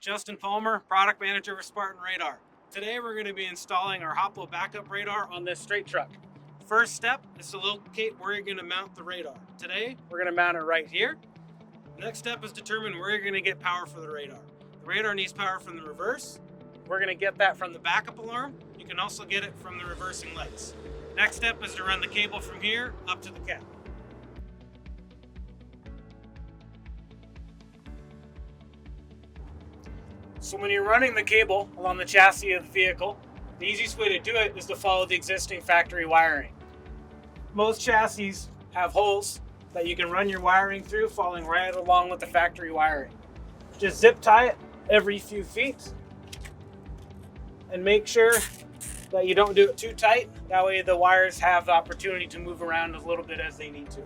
Justin Palmer, Product Manager for Spartan Radar. Today we're going to be installing our Hoplo backup radar on this straight truck. First step is to locate where you're going to mount the radar. Today we're going to mount it right here. Next step is determine where you're going to get power for the radar. The radar needs power from the reverse. We're going to get that from the backup alarm. You can also get it from the reversing lights. Next step is to run the cable from here up to the cab. So when you're running the cable along the chassis of the vehicle, the easiest way to do it is to follow the existing factory wiring. Most chassis have holes that you can run your wiring through, following right along with the factory wiring. Just zip tie it every few feet and make sure that you don't do it too tight. That way the wires have the opportunity to move around a little bit as they need to.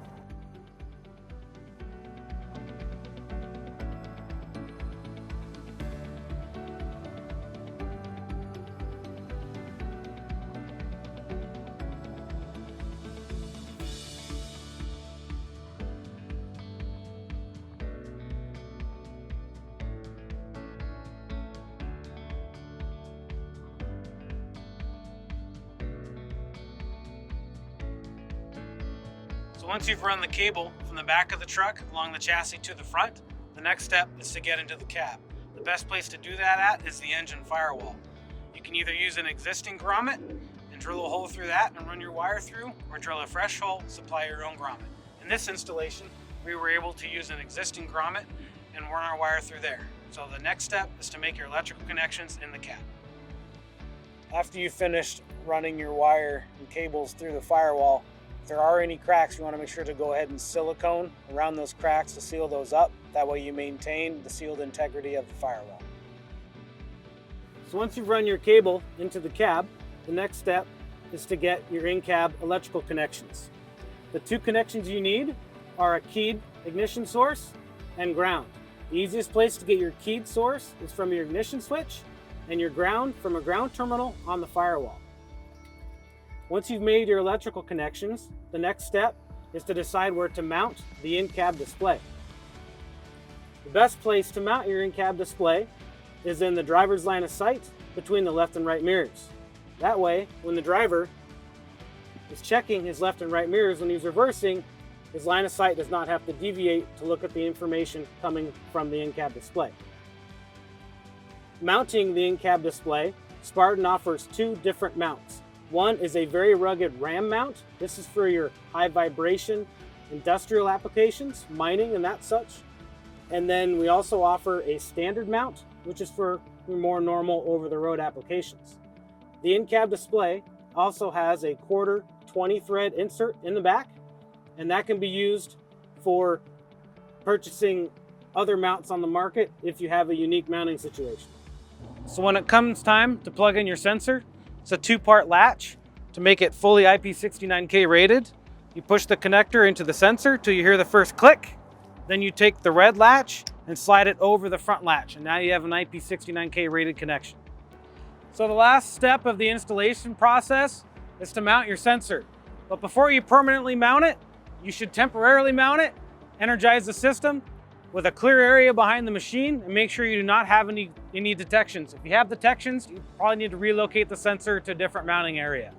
So once you've run the cable from the back of the truck along the chassis to the front, the next step is to get into the cab. The best place to do that at is the engine firewall. You can either use an existing grommet and drill a hole through that and run your wire through, or drill a fresh hole, supply your own grommet. In this installation, we were able to use an existing grommet and run our wire through there. So the next step is to make your electrical connections in the cab. After you've finished running your wire and cables through the firewall, if there are any cracks, you want to make sure to go ahead and silicone around those cracks to seal those up. That way you maintain the sealed integrity of the firewall. So once you've run your cable into the cab, the next step is to get your in-cab electrical connections. The two connections you need are a keyed ignition source and ground. The easiest place to get your keyed source is from your ignition switch, and your ground from a ground terminal on the firewall. Once you've made your electrical connections, the next step is to decide where to mount the in-cab display. The best place to mount your in-cab display is in the driver's line of sight between the left and right mirrors. That way, when the driver is checking his left and right mirrors when he's reversing, his line of sight does not have to deviate to look at the information coming from the in-cab display. Mounting the in-cab display, Spartan offers two different mounts. One is a very rugged ram mount. This is for your high vibration industrial applications, mining and that such. And then we also offer a standard mount, which is for your more normal over-the-road applications. The in-cab display also has a 1/4 20 thread insert in the back, and that can be used for purchasing other mounts on the market if you have a unique mounting situation. So when it comes time to plug in your sensor, it's a 2-part latch. To make it fully IP69K rated, you push the connector into the sensor till you hear the first click. Then you take the red latch and slide it over the front latch, and now you have an IP69K rated connection. So the last step of the installation process is to mount your sensor. But before you permanently mount it, you should temporarily mount it, energize the system with a clear area behind the machine, and make sure you do not have any detections. If you have detections, you probably need to relocate the sensor to a different mounting area.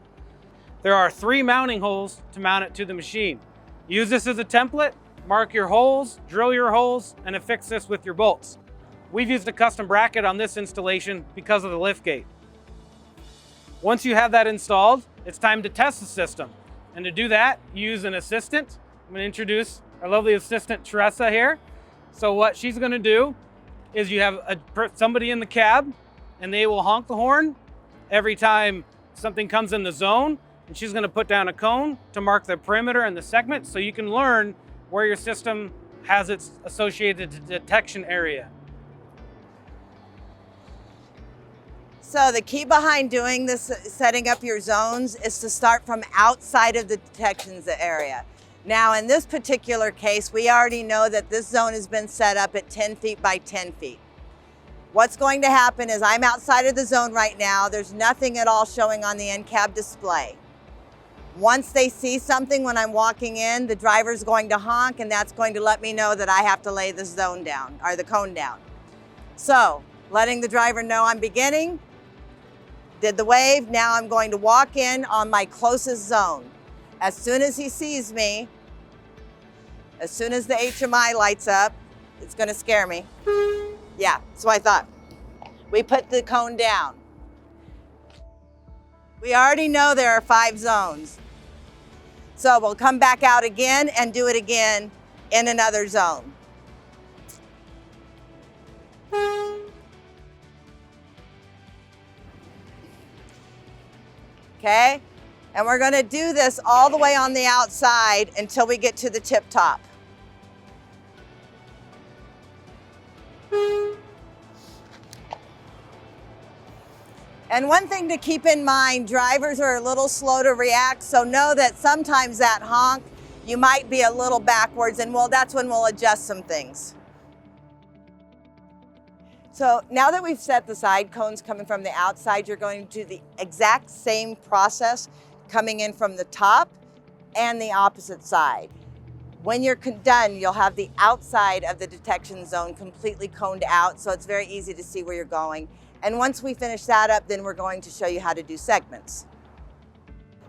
There are 3 mounting holes to mount it to the machine. Use this as a template, mark your holes, drill your holes, and affix this with your bolts. We've used a custom bracket on this installation because of the lift gate. Once you have that installed, it's time to test the system. And to do that, use an assistant. I'm gonna introduce our lovely assistant, Teresa, here. So what she's gonna do is you have somebody in the cab, and they will honk the horn every time something comes in the zone, and she's gonna put down a cone to mark the perimeter and the segment so you can learn where your system has its associated detection area. So the key behind doing this, setting up your zones, is to start from outside of the detections area. Now, in this particular case, we already know that this zone has been set up at 10 feet by 10 feet. What's going to happen is I'm outside of the zone right now. There's nothing at all showing on the in-cab display. Once they see something when I'm walking in, the driver's going to honk, and that's going to let me know that I have to lay the zone down, or the cone down. So letting the driver know I'm beginning. Did the wave, now I'm going to walk in on my closest zone. As soon as he sees me, as soon as the HMI lights up, it's gonna scare me. Yeah, that's what I thought. We put the cone down. We already know there are 5 zones. So we'll come back out again and do it again in another zone. Okay, and we're gonna do this all the way on the outside until we get to the tip top. And one thing to keep in mind, drivers are a little slow to react, so know that sometimes that honk, you might be a little backwards, and that's when we'll adjust some things. So now that we've set the side cones coming from the outside, you're going to do the exact same process coming in from the top and the opposite side. When you're done, you'll have the outside of the detection zone completely coned out, so it's very easy to see where you're going. And once we finish that up, then we're going to show you how to do segments.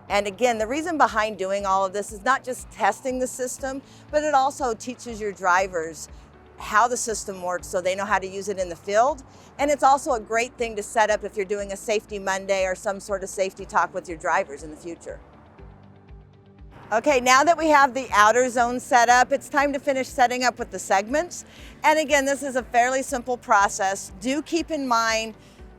And again, the reason behind doing all of this is not just testing the system, but it also teaches your drivers how the system works so they know how to use it in the field. And it's also a great thing to set up if you're doing a Safety Monday or some sort of safety talk with your drivers in the future. Okay, now that we have the outer zone set up, it's time to finish setting up with the segments. And again, this is a fairly simple process. Do keep in mind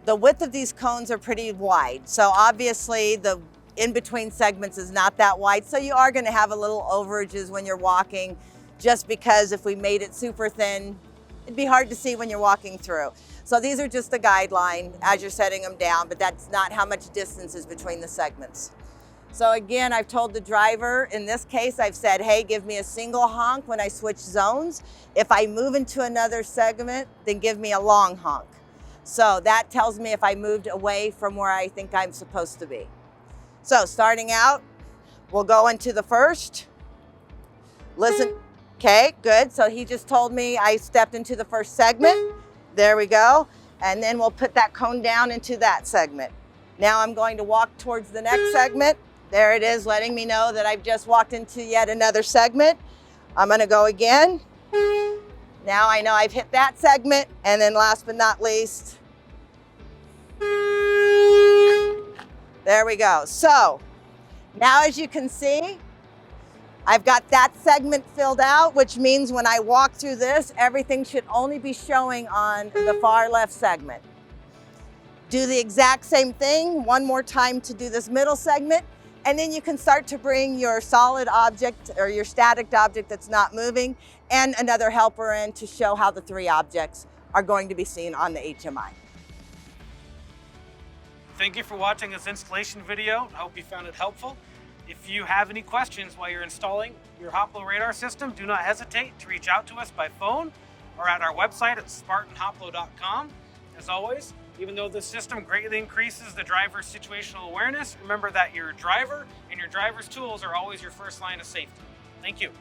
the width of these cones are pretty wide. So obviously the in-between segments is not that wide. So you are gonna have a little overages when you're walking, just because if we made it super thin, it'd be hard to see when you're walking through. So these are just the guideline as you're setting them down, but that's not how much distance is between the segments. So again, I've told the driver, in this case, I've said, hey, give me a single honk when I switch zones. If I move into another segment, then give me a long honk. So that tells me if I moved away from where I think I'm supposed to be. So starting out, we'll go into the first. Listen, okay, good. So he just told me I stepped into the first segment. There we go. And then we'll put that cone down into that segment. Now I'm going to walk towards the next segment. There it is, letting me know that I've just walked into yet another segment. I'm gonna go again. Now I know I've hit that segment. And then last but not least, there we go. So now as you can see, I've got that segment filled out, which means when I walk through this, everything should only be showing on the far left segment. Do the exact same thing one more time to do this middle segment, and then you can start to bring your solid object or your static object that's not moving and another helper in to show how the 3 objects are going to be seen on the HMI. Thank you for watching this installation video. I hope you found it helpful. If you have any questions while you're installing your Hoplo radar system, do not hesitate to reach out to us by phone or at our website at spartanhoplo.com. As always, even though this system greatly increases the driver's situational awareness, remember that your driver and your driver's tools are always your first line of safety. Thank you.